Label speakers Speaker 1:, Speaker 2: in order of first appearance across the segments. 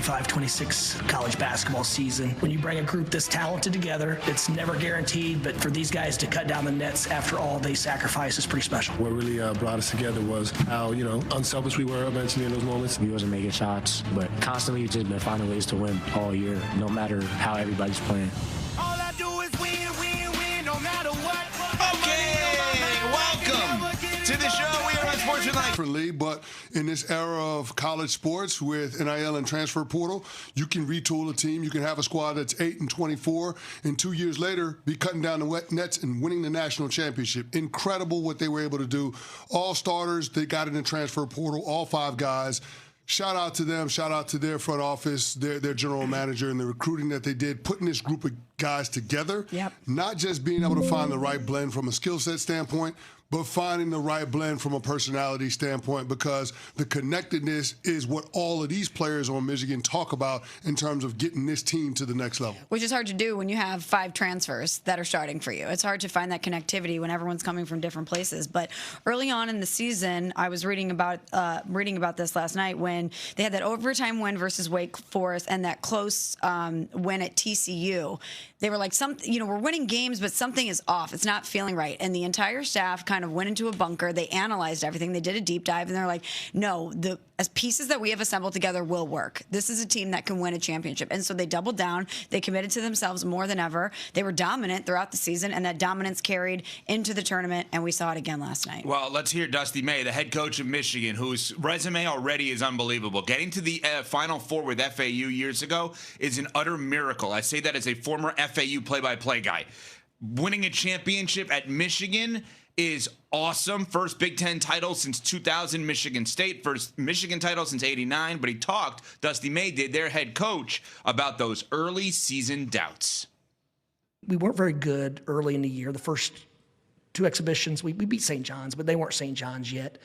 Speaker 1: 25, 26 college basketball season. When you bring a group this talented together, it's never guaranteed, but for these guys to cut down the nets after all they sacrifice is pretty special.
Speaker 2: What really brought us together was how, unselfish we were eventually in those moments.
Speaker 3: We wasn't making shots, but constantly we've just been finding ways to win all year, no matter how everybody's playing.
Speaker 4: All I do is win, win, win, no matter what.
Speaker 5: Okay, welcome to the show. We are on Sports with Life.
Speaker 2: But in this era of college sports with NIL and transfer portal, you can retool a team. You can have a squad that's 8-24, and 2 years later be cutting down the nets and winning the national championship. Incredible what they were able to do. All starters, they got in the transfer portal, all 5 guys. Shout out to them. Shout out to their front office, their general manager, and the recruiting that they did, putting this group of guys together.
Speaker 6: Yep.
Speaker 2: Not just being able to find the right blend from a skill set standpoint, but finding the right blend from a personality standpoint, because the connectedness is what all of these players on Michigan talk about in terms of getting this team to the next level.
Speaker 6: Which is hard to do when you have 5 transfers that are starting for you. It's hard to find that connectivity when everyone's coming from different places. But early on in the season, I was reading about this last night when they had that overtime win versus Wake Forest and that close win at TCU. They were like, we're winning games, but something is off. It's not feeling right. And the entire staff kind of went into a bunker. They analyzed everything. They did a deep dive, and they're like, no, the pieces that we have assembled together will work. This is a team that can win a championship. And so they doubled down. They committed to themselves more than ever. They were dominant throughout the season, and that dominance carried into the tournament, and we saw it again last night.
Speaker 5: Well, let's hear Dusty May, the head coach of Michigan, whose resume already is unbelievable. Getting to the Final Four with FAU years ago is an utter miracle. I say that as a former FAU play-by-play guy. Winning a championship at Michigan is awesome. First Big Ten title since 2000, Michigan State. First Michigan title since 89. But he talked, Dusty May did, their head coach, about those early season doubts.
Speaker 1: We weren't very good early in the year. The first 2 exhibitions, we beat St. John's, but they weren't St. John's yet.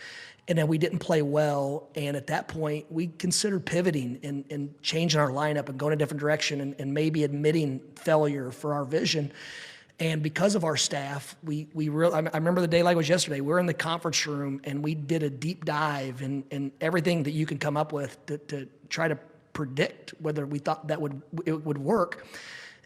Speaker 1: And then we didn't play well. And at that point, we considered pivoting and changing our lineup and going a different direction and maybe admitting failure for our vision. And because of our staff, I remember the day like it was yesterday. We were in the conference room and we did a deep dive in everything that you can come up with to try to predict whether we thought it would work.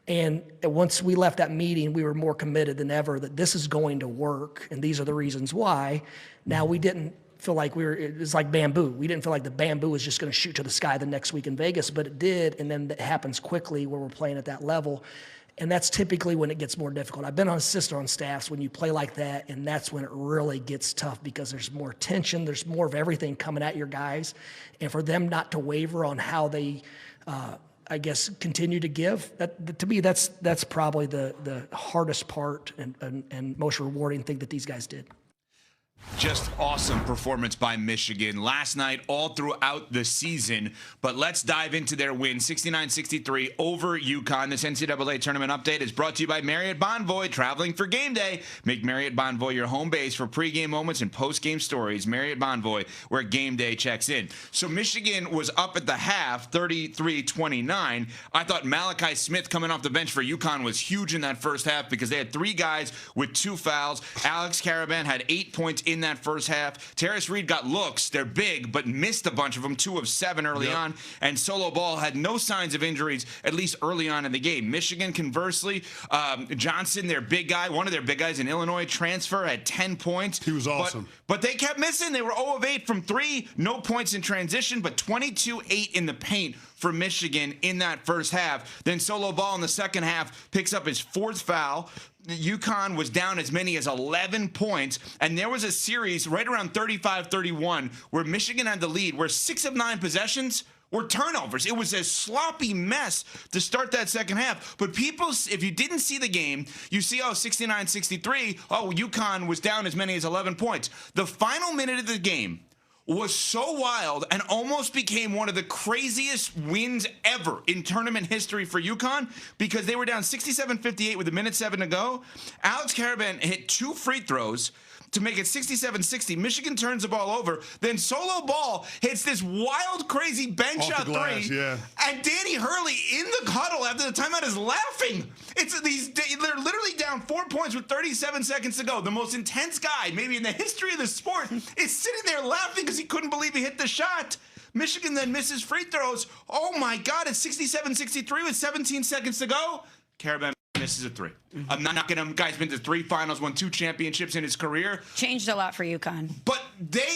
Speaker 1: And once we left that meeting, we were more committed than ever that this is going to work, and these are the reasons why. Now, we didn't feel like it was like bamboo. We didn't feel like the bamboo was just going to shoot to the sky the next week in Vegas, but it did, and then it happens quickly where we're playing at that level. And that's typically when it gets more difficult. I've been on sister on staffs when you play like that, and that's when it really gets tough because there's more tension, there's more of everything coming at your guys. And for them not to waver on how they, continue to give, to me, that's probably the hardest part and most rewarding thing that these guys did.
Speaker 5: Just awesome performance by Michigan last night, all throughout the season. But let's dive into their win, 69-63 over UConn. This NCAA tournament update is brought to you by Marriott Bonvoy. Traveling for game day, make Marriott Bonvoy your home base for pregame moments and postgame stories. Marriott Bonvoy, where game day checks in. So Michigan was up at the half, 33-29. I thought Malachi Smith coming off the bench for UConn was huge in that first half because they had 3 guys with 2 fouls. Alex Caravan had 8 points in that first half. Terrace Reed got looks. They're big, but missed a bunch of them, 2 of 7 early on. And Solo Ball had no signs of injuries, at least early on in the game. Michigan, conversely, Johnson, their big guy, one of their big guys in Illinois, transfer, had 10 points.
Speaker 2: He was awesome.
Speaker 5: But they kept missing. They were 0 of 8 from 3, no points in transition, but 22-8 in the paint for Michigan in that first half. Then Solo Ball in the second half picks up his 4th foul. UConn was down as many as 11 points, and there was a series right around 35-31 where Michigan had the lead, where 6 of 9 possessions were turnovers. It was a sloppy mess to start that second half. But people, if you didn't see the game, you see, 69-63, UConn was down as many as 11 points. The final minute of the game was so wild and almost became one of the craziest wins ever in tournament history for UConn because they were down 67-58 with 1:07 to go. Alex Caravan hit 2 free throws to make it 67-60. Michigan turns the ball over. Then Solo Ball hits this wild, crazy bank
Speaker 2: Off
Speaker 5: shot
Speaker 2: the glass,
Speaker 5: 3.
Speaker 2: yeah. And
Speaker 5: Danny Hurley in the huddle after the timeout is laughing. They're literally down 4 points with 37 seconds to go. The most intense guy, maybe in the history of the sport, is sitting there laughing because he couldn't believe he hit the shot. Michigan then misses free throws. Oh my God, it's 67-63 with 17 seconds to go. Karaban misses a three. I'm not knocking him. Guy's been to 3 finals, won 2 championships in his career.
Speaker 6: Changed a lot for UConn.
Speaker 5: But they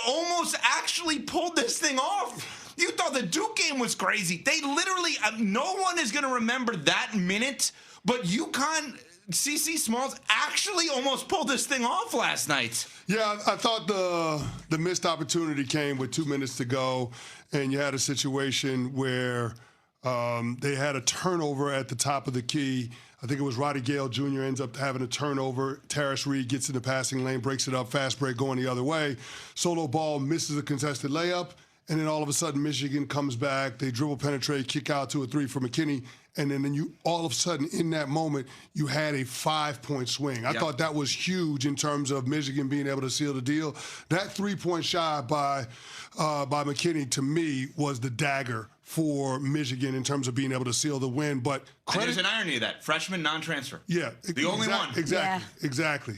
Speaker 5: almost actually pulled this thing off. You thought the Duke game was crazy. They literally, no one is going to remember that minute, but UConn, CC Smalls actually almost pulled this thing off last night.
Speaker 2: Yeah, I thought the missed opportunity came with 2 minutes to go, and you had a situation where they had a turnover at the top of the key. I think it was Roddy Gale Jr. ends up having a turnover. Terrace Reed gets in the passing lane, breaks it up, fast break going the other way. Solo ball misses a contested layup, and then all of a sudden Michigan comes back. They dribble, penetrate, kick out to a 3 for McKinney, and then you all of a sudden in that moment you had a 5-point swing. I thought that was huge in terms of Michigan being able to seal the deal. That 3-point shot by McKinney to me was the dagger for Michigan in terms of being able to seal the win. But
Speaker 5: and there's an irony of that. Freshman non-transfer.
Speaker 2: Yeah.
Speaker 5: The only one.
Speaker 2: Exactly.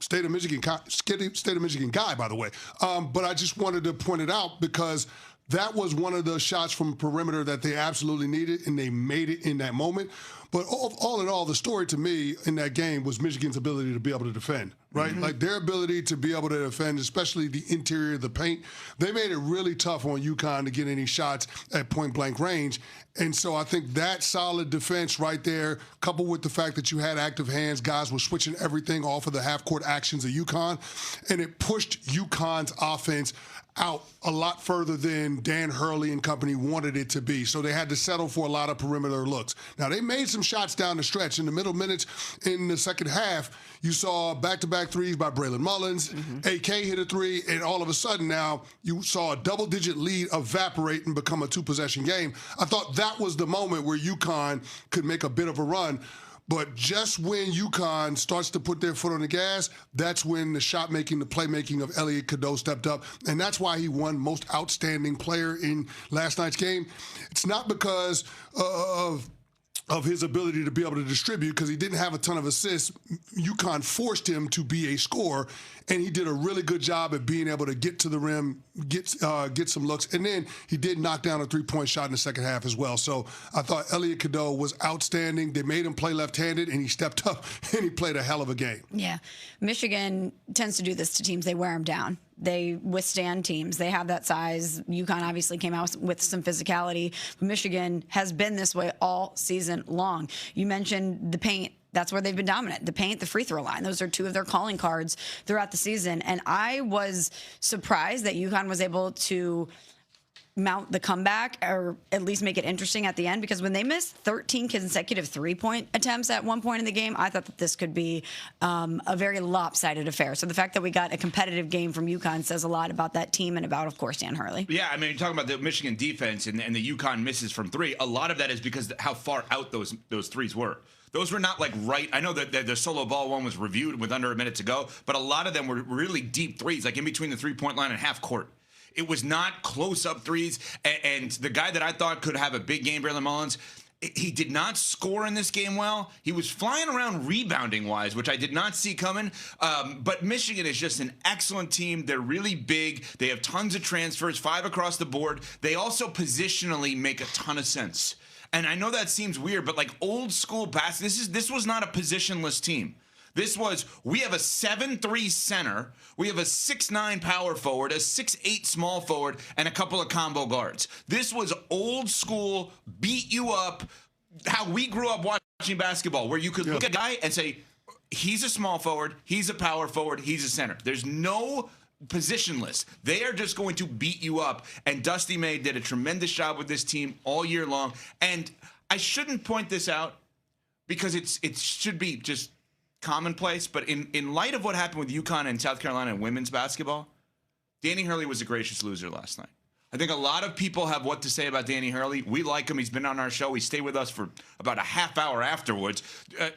Speaker 2: State of Michigan guy, by the way. But I just wanted to point it out because that was one of the shots from perimeter that they absolutely needed, and they made it in that moment. But all in all, the story to me in that game was Michigan's ability to be able to defend, right?
Speaker 5: Mm-hmm.
Speaker 2: Like their ability to be able to defend, especially the interior of the paint. They made it really tough on UConn to get any shots at point-blank range. And so I think that solid defense right there, coupled with the fact that you had active hands, guys were switching everything off of the half-court actions of UConn, and it pushed UConn's offense out a lot further than Dan Hurley and company wanted it to be. So they had to settle for a lot of perimeter looks. Now, they made some shots down the stretch. In the middle minutes in the second half, you saw back-to-back threes by Braylon Mullins. AK hit a 3, and all of a sudden now you saw a double-digit lead evaporate and become a 2-possession game. I thought that was the moment where UConn could make a bit of a run. But just when UConn starts to put their foot on the gas, that's when the shot making, the playmaking of Elliot Cadeau stepped up. And that's why he won most outstanding player in last night's game. It's not because of his ability to be able to distribute, because he didn't have a ton of assists. UConn forced him to be a scorer, and he did a really good job at being able to get to the rim, get some looks, and then he did knock down a 3-point shot in the second half as well. So I thought Elliot Cadeau was outstanding. They made him play left-handed, and he stepped up, and he played a hell of a game.
Speaker 6: Yeah. Michigan tends to do this to teams. They wear them down. They withstand teams. They have that size. UConn obviously came out with some physicality. Michigan has been this way all season long. You mentioned the paint. That's where they've been dominant. The paint, the free throw line. Those are 2 of their calling cards throughout the season. And I was surprised that UConn was able to mount the comeback, or at least make it interesting at the end, because when they missed 13 consecutive 3-point attempts at one point in the game, I thought that this could be a very lopsided affair. So the fact that we got a competitive game from UConn says a lot about that team and about, of course, Dan Hurley.
Speaker 5: Yeah, I mean, you're talking about the Michigan defense and the UConn misses from 3. A lot of that is because how far out those threes were. Those were not like right. I know that the solo ball one was reviewed with under a minute to go, but a lot of them were really deep threes, like in between the 3-point line and half court. It was not close-up threes, and the guy that I thought could have a big game, Braylon Mullins, he did not score in this game well. He was flying around rebounding-wise, which I did not see coming. But Michigan is just an excellent team. They're really big. They have tons of transfers, 5 across the board. They also positionally make a ton of sense. And I know that seems weird, but like old school pass, this was not a positionless team. This was, we have a 7'3" center, we have a 6'9" power forward, a 6'8" small forward, and a couple of combo guards. This was old school, beat you up, how we grew up watching basketball, where you could look at a guy and say, he's a small forward, he's a power forward, he's a center. There's no positionless. They are just going to beat you up. And Dusty May did a tremendous job with this team all year long. And I shouldn't point this out because it should be just commonplace, but in light of what happened with UConn and South Carolina in women's basketball, Danny Hurley was a gracious loser last night. I think a lot of people have what to say about Danny Hurley. We like him. He's been on our show. He stayed with us for about a half hour afterwards,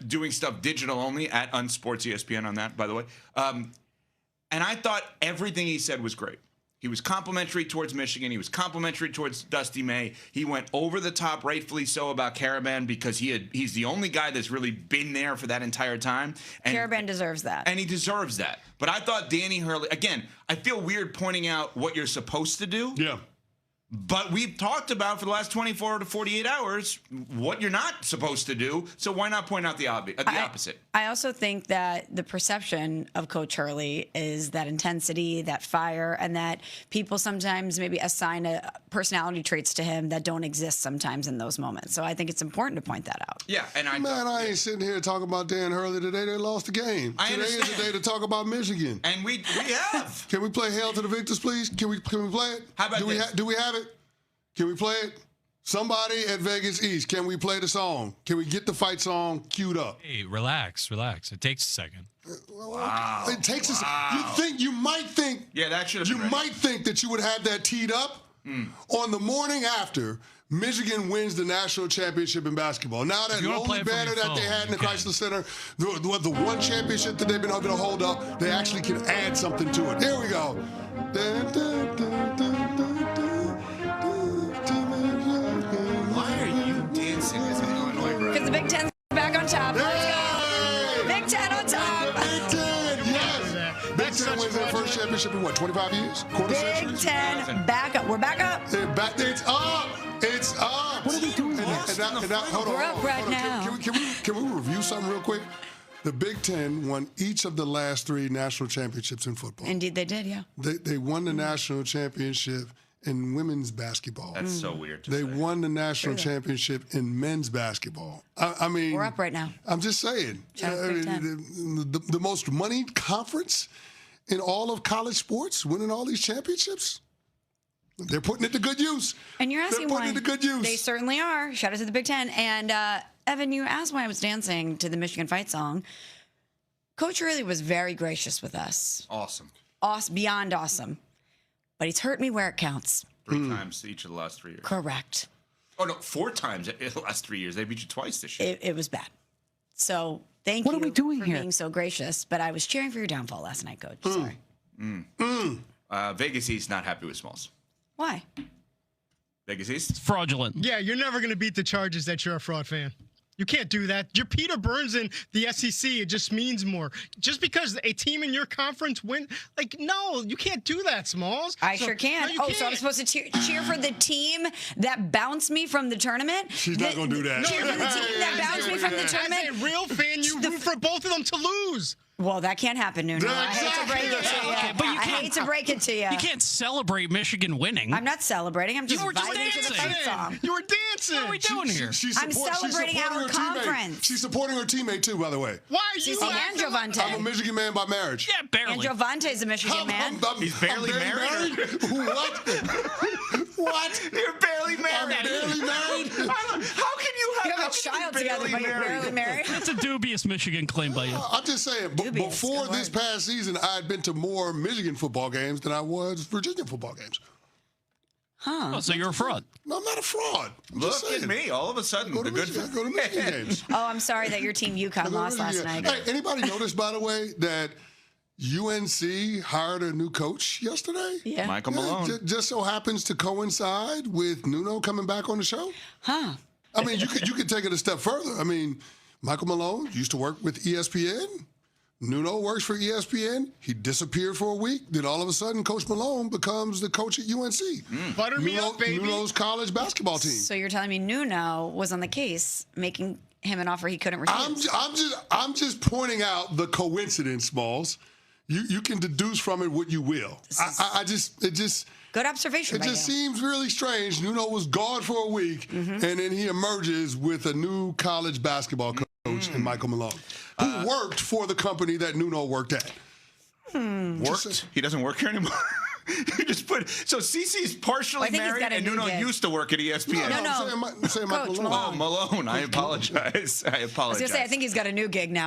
Speaker 5: doing stuff digital only at Unsports ESPN on that, by the way. And I thought everything he said was great. He was complimentary towards Michigan. He was complimentary towards Dusty May. He went over the top, rightfully so, about Caravan because he's the only guy that's really been there for that entire time. And
Speaker 6: Caravan deserves that.
Speaker 5: And he deserves that. But I thought Danny Hurley, again, I feel weird pointing out what you're supposed to do.
Speaker 2: Yeah.
Speaker 5: But we've talked about for the last 24 to 48 hours what you're not supposed to do. So why not point out the opposite?
Speaker 6: I also think that the perception of Coach Hurley is that intensity, that fire, and that people sometimes maybe assign personality traits to him that don't exist sometimes in those moments. So I think it's important to point that out.
Speaker 5: Yeah, and
Speaker 2: I ain't sitting here talking about Dan Hurley today. They lost the game. Today is the day to talk about Michigan.
Speaker 5: And we have.
Speaker 2: Can we play Hail to the Victors, please? Can we play it?
Speaker 5: How about this?
Speaker 2: Do we have it? Can we play it? Somebody at Vegas East, can we play the song? Can we get the fight song queued up?
Speaker 7: Hey, relax. It takes a second.
Speaker 2: Wow. It takes us. You might think.
Speaker 5: Yeah, that should have been ready.
Speaker 2: Might think that you would have that teed up on the morning after Michigan wins the national championship in basketball. Now that lonely banner that they had in the Chrysler Center, the one championship that they've been able to hold up, they actually can add something to it. Here we go.
Speaker 6: Because the Big Ten's back on top. Let's go. Big Ten on top.
Speaker 2: Big Ten, yes. Big Ten wins their first championship in what, 25 years? Quarter century?
Speaker 6: Big Ten back up. We're back up.
Speaker 2: It's up. It's up.
Speaker 1: What are we doing?
Speaker 2: Hold on.
Speaker 6: We're up right now.
Speaker 2: Can we review something real quick? The Big Ten won each of the last 3 national championships in football.
Speaker 6: Indeed, they did, yeah.
Speaker 2: They won the national championship in women's basketball.
Speaker 5: That's so weird to
Speaker 2: They
Speaker 5: say.
Speaker 2: won the national championship in men's basketball. I mean,
Speaker 6: We're up right now.
Speaker 2: I'm just saying.
Speaker 6: Shout out Big Ten.
Speaker 2: The most moneyed conference in all of college sports, winning all these championships. They're putting it to good use.
Speaker 6: And you're asking
Speaker 2: They're
Speaker 6: why.
Speaker 2: putting it to good use.
Speaker 6: They certainly are. Shout out to the Big Ten. And Evan, you asked why I was dancing to the Michigan fight song. Coach Hurley was very gracious with us.
Speaker 5: Awesome.
Speaker 6: Beyond awesome. But he's hurt me where it counts.
Speaker 5: 3 times each of the last 3 years.
Speaker 6: Correct.
Speaker 5: Oh, no, 4 times in the last 3 years. They beat you twice this year.
Speaker 6: It was bad. So thank
Speaker 1: What
Speaker 6: you
Speaker 1: are we doing
Speaker 6: for
Speaker 1: here?
Speaker 6: being so gracious. But I was cheering for your downfall last night, Coach. Sorry.
Speaker 5: Vegas East not happy with Smalls.
Speaker 6: Why?
Speaker 5: Vegas East?
Speaker 7: Fraudulent.
Speaker 8: Yeah, you're never going to beat the charges that you're a fraud fan. You can't do that. You're Peter Burns in the SEC. It just means more. Just because a team in your conference win, no, you can't do that, Smalls.
Speaker 6: I sure can.
Speaker 8: No, you
Speaker 6: So I'm
Speaker 8: can't.
Speaker 6: supposed to cheer for the team that bounced me from the tournament?
Speaker 2: She's not gonna do that.
Speaker 6: Cheer for the team that bounced me from the tournament?
Speaker 8: As a real fan, you root for both of them to lose.
Speaker 6: Well, that can't happen, Nuno. I hate to break it to you.
Speaker 7: Okay, but you
Speaker 6: I
Speaker 7: can't-
Speaker 6: hate to break it to you.
Speaker 7: You can't celebrate Michigan winning.
Speaker 6: I'm not celebrating. I'm just
Speaker 7: were just
Speaker 6: vibing to the
Speaker 7: dancing.
Speaker 6: fight song.
Speaker 8: You were dancing.
Speaker 7: What are we doing here?
Speaker 6: I'm celebrating our conference.
Speaker 2: She's supporting her teammate, too, by the way.
Speaker 8: Why are you
Speaker 6: Cece and
Speaker 8: acting
Speaker 6: Jovante.
Speaker 2: I'm a Michigan man by marriage.
Speaker 7: Yeah, barely.
Speaker 6: And Jovante's a Michigan man.
Speaker 5: He's barely married.
Speaker 2: What? What?
Speaker 5: You're barely
Speaker 2: I'm
Speaker 5: married.
Speaker 2: barely married.
Speaker 5: How can you have,
Speaker 6: You have a child together, but you're barely married.
Speaker 7: That's a dubious Michigan claim by you.
Speaker 2: I'm just saying,
Speaker 6: Dubious,
Speaker 2: before
Speaker 6: good
Speaker 2: this
Speaker 6: word.
Speaker 2: past season, I had been to more Michigan football games than I was Virginia football games.
Speaker 7: Oh, so you're a fraud.
Speaker 2: No, I'm not a fraud. I'm just
Speaker 5: Look at
Speaker 2: saying.
Speaker 5: me. All of a sudden,
Speaker 2: Go
Speaker 5: the
Speaker 2: to
Speaker 5: good.
Speaker 2: Michigan, go to Michigan games.
Speaker 6: Oh, I'm sorry that your team UConn lost last night.
Speaker 2: Hey, anybody notice, by the way, that UNC hired a new coach yesterday?
Speaker 6: Yeah.
Speaker 5: Michael Malone.
Speaker 2: Just so happens to coincide with Nuno coming back on the show.
Speaker 6: Huh.
Speaker 2: I mean, you could take it a step further. I mean, Michael Malone used to work with ESPN. Nuno works for ESPN. He disappeared for a week. Then all of a sudden, Coach Malone becomes the coach at UNC.
Speaker 8: Butter me up, baby.
Speaker 2: Nuno's college basketball team.
Speaker 6: So you're telling me Nuno was on the case, making him an offer he couldn't refuse?
Speaker 2: I'm just pointing out the coincidence, Smalls. You can deduce from it what you will. It just
Speaker 6: Good observation by you.
Speaker 2: seems really strange. Nuno was gone for a week, and then he emerges with a new college basketball coach in Michael Malone, who worked for the company that Nuno worked at.
Speaker 5: Worked? He doesn't work here anymore. You just put so Cece's partially
Speaker 6: I think he's
Speaker 5: married,
Speaker 6: got a
Speaker 5: and
Speaker 6: new
Speaker 5: Nuno
Speaker 6: gig.
Speaker 5: used to work at ESPN.
Speaker 6: No.
Speaker 2: I'm saying Michael
Speaker 6: Coach
Speaker 2: Malone.
Speaker 5: Oh, Malone. I apologize. I apologize.
Speaker 6: I was going to say, I think he's got a new gig now.